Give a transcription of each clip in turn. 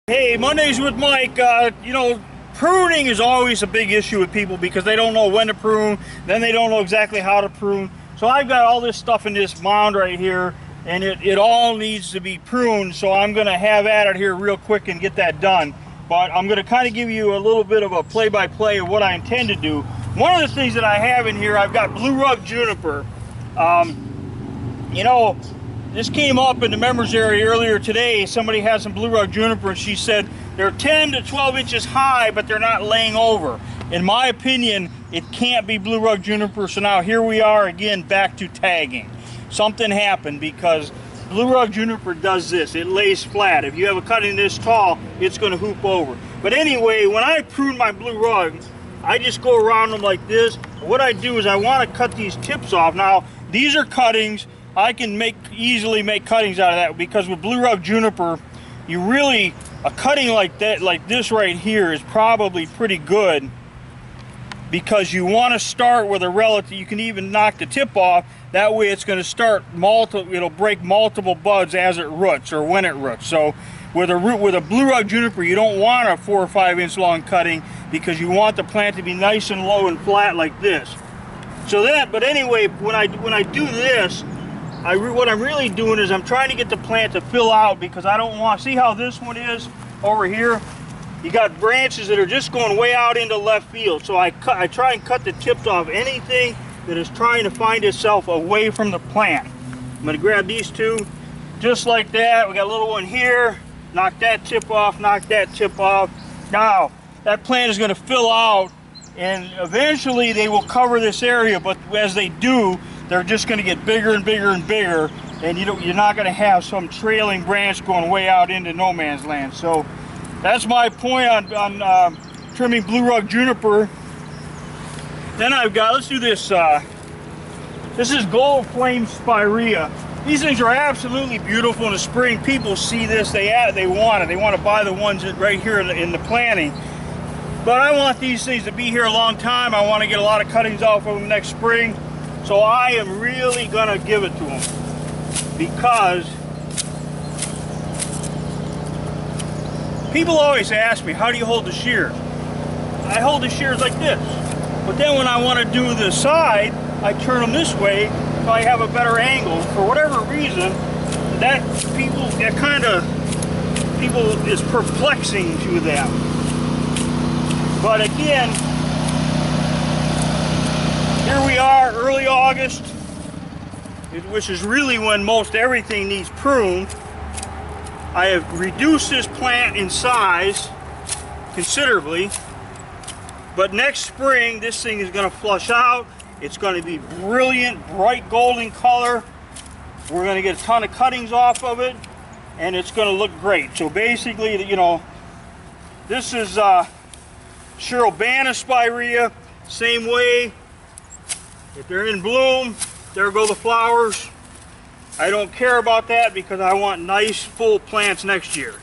Hey, Mondays with Mike. Pruning is always a big issue with people because they don't know when to prune, then they don't know exactly how to prune. So I've got all this stuff in this mound right here, and it all needs to be pruned. So I'm going to have at it here real quick and get that done. But I'm going to kind of give you a little bit of a play-by-play of what I intend to do. One of the things that I have in here, I've got blue rug juniper. This came up in the members area earlier today. Somebody had some blue rug juniper and she said they're 10 to 12 inches high, but they're not laying over. In my opinion, it can't be blue rug juniper. So now here we are again back to tagging. Something happened because blue rug juniper does this. It lays flat. If you have a cutting this tall, it's going to hoop over. But anyway, when I prune my blue rug, I just go around them like this. What I do is I want to cut these tips off. Now, these are cuttings. I can easily make cuttings out of that because with blue rug juniper, a cutting like that, like this right here, is probably pretty good because you want to start with a relative. You can even knock the tip off. That way, it's going to start it'll break multiple buds as it roots or when it roots. So with a blue rug juniper, you don't want a 4 or 5 inch long cutting because you want the plant to be nice and low and flat like this. But anyway, when I do this. What I'm really doing is I'm trying to get the plant to fill out because I don't want, see how this one is over here? You got branches that are just going way out into left field. So I try and cut the tips off anything that is trying to find itself away from the plant. I'm gonna grab these two, just like that. We got a little one here, knock that tip off, knock that tip off. Now, that plant is gonna fill out and eventually they will cover this area, but as they do, they're just going to get bigger and bigger and bigger, and you're not going to have some trailing branch going way out into no man's land. So that's my point on trimming blue rug juniper. Then let's do this. This is gold flame spirea. These things are absolutely beautiful in the spring. People see this, they want it. They want to buy the ones that right here in the planting. But I want these things to be here a long time. I want to get a lot of cuttings off of them next spring. So I am really going to give it to them because people always ask me, how do you hold the shears? I hold the shears like this. But then when I want to do the side, I turn them this way so I have a better angle. For whatever reason, that is perplexing to them. But again, here we are, early August, which is really when most everything needs pruned. I have reduced this plant in size considerably, but next spring this thing is going to flush out. It's going to be brilliant, bright golden color. We're going to get a ton of cuttings off of it, and it's going to look great. So basically, this is Cheryl spirea, same way. If they're in bloom, there go the flowers. I don't care about that because I want nice full plants next year.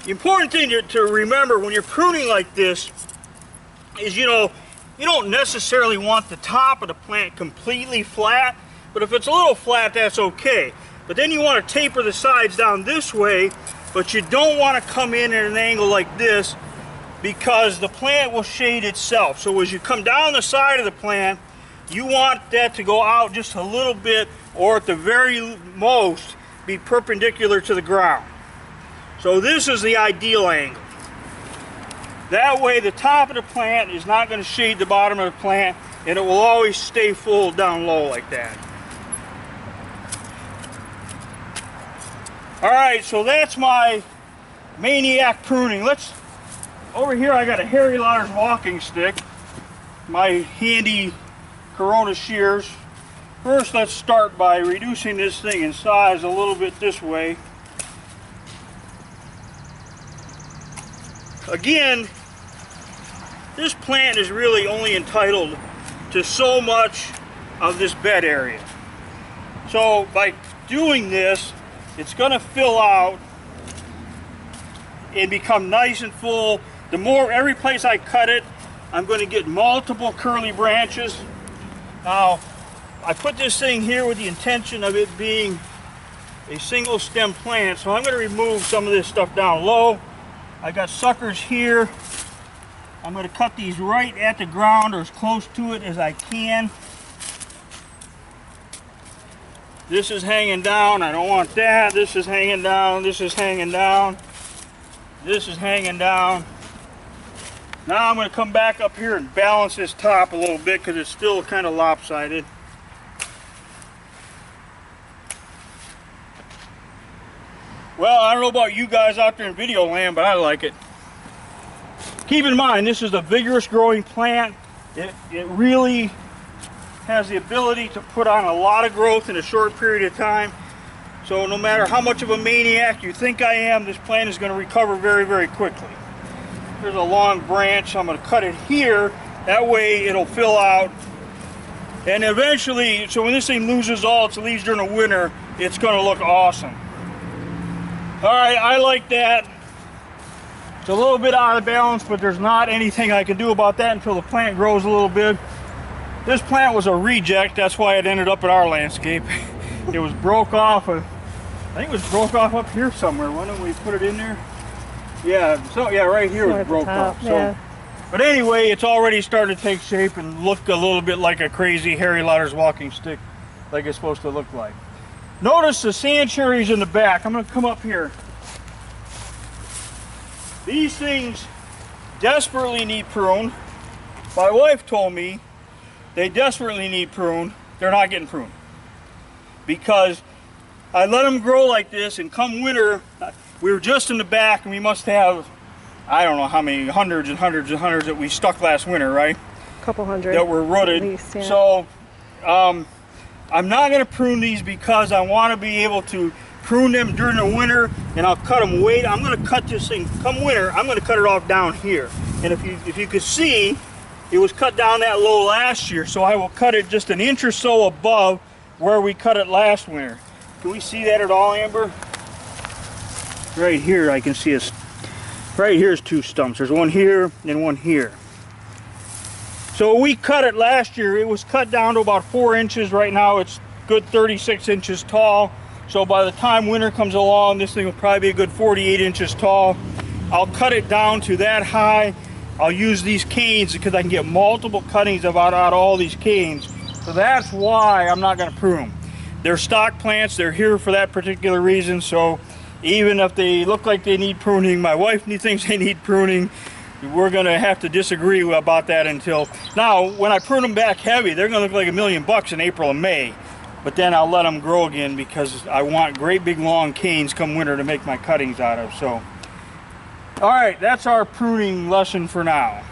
The important thing to remember when you're pruning like this is, you don't necessarily want the top of the plant completely flat, but if it's a little flat, that's okay. But then you want to taper the sides down this way, but you don't want to come in at an angle like this, because the plant will shade itself. So as you come down the side of the plant, you want that to go out just a little bit, or at the very most, be perpendicular to the ground. So this is the ideal angle. That way the top of the plant is not going to shade the bottom of the plant, and it will always stay full down low like that. Alright, so that's my maniac pruning. Over here I got a Harry Lauder's walking stick, my handy Corona shears. First, let's start by reducing this thing in size a little bit this way. Again, this plant is really only entitled to so much of this bed area. So by doing this, it's going to fill out and become nice and full. Every place I cut it, I'm going to get multiple curly branches. Now, I put this thing here with the intention of it being a single stem plant. So I'm going to remove some of this stuff down low. I got suckers here. I'm going to cut these right at the ground or as close to it as I can. This is hanging down. I don't want that. This is hanging down. This is hanging down. This is hanging down. Now I'm going to come back up here and balance this top a little bit because it's still kind of lopsided. Well, I don't know about you guys out there in video land, but I like it. Keep in mind, this is a vigorous growing plant. It really has the ability to put on a lot of growth in a short period of time. So no matter how much of a maniac you think I am, this plant is going to recover very, very quickly. There's a long branch. I'm going to cut it here. That way it'll fill out. And eventually, so when this thing loses all its leaves during the winter, it's going to look awesome. All right, I like that. It's a little bit out of balance, but there's not anything I can do about that until the plant grows a little bit. This plant was a reject. That's why it ended up in our landscape. It was broke off. I think it was broke off up here somewhere. Why don't we put it in there? Yeah, so yeah, right here was broke off. So, but anyway, it's already starting to take shape and look a little bit like a crazy Harry Lauder's walking stick, like it's supposed to look like. Notice the sand cherries in the back. I'm going to come up here. These things desperately need pruned. My wife told me they desperately need pruned. They're not getting pruned because I let them grow like this, and come winter, we were just in the back, and we must have, I don't know how many, hundreds and hundreds and hundreds that we stuck last winter, right? A couple hundred. That were rooted. At least, yeah. So I'm not going to prune these because I want to be able to prune them during the winter, and I'll cut them way. I'm going to cut this thing come winter. I'm going to cut it off down here, and if you could see, it was cut down that low last year, so I will cut it just an inch or so above where we cut it last winter. Can we see that at all, Amber? Right here I can see right here's two stumps. There's one here and one here. So we cut it last year. It was cut down to about 4 inches. Right now it's good 36 inches tall. So by the time winter comes along, this thing will probably be a good 48 inches tall. I'll cut it down to that high. I'll use these canes because I can get multiple cuttings out of all these canes. So that's why I'm not going to prune them. They're stock plants. They're here for that particular reason. So even if they look like they need pruning, my wife thinks they need pruning, we're going to have to disagree about that until... Now, when I prune them back heavy, they're going to look like $1,000,000 in April and May. But then I'll let them grow again because I want great big long canes come winter to make my cuttings out of. So, all right, that's our pruning lesson for now.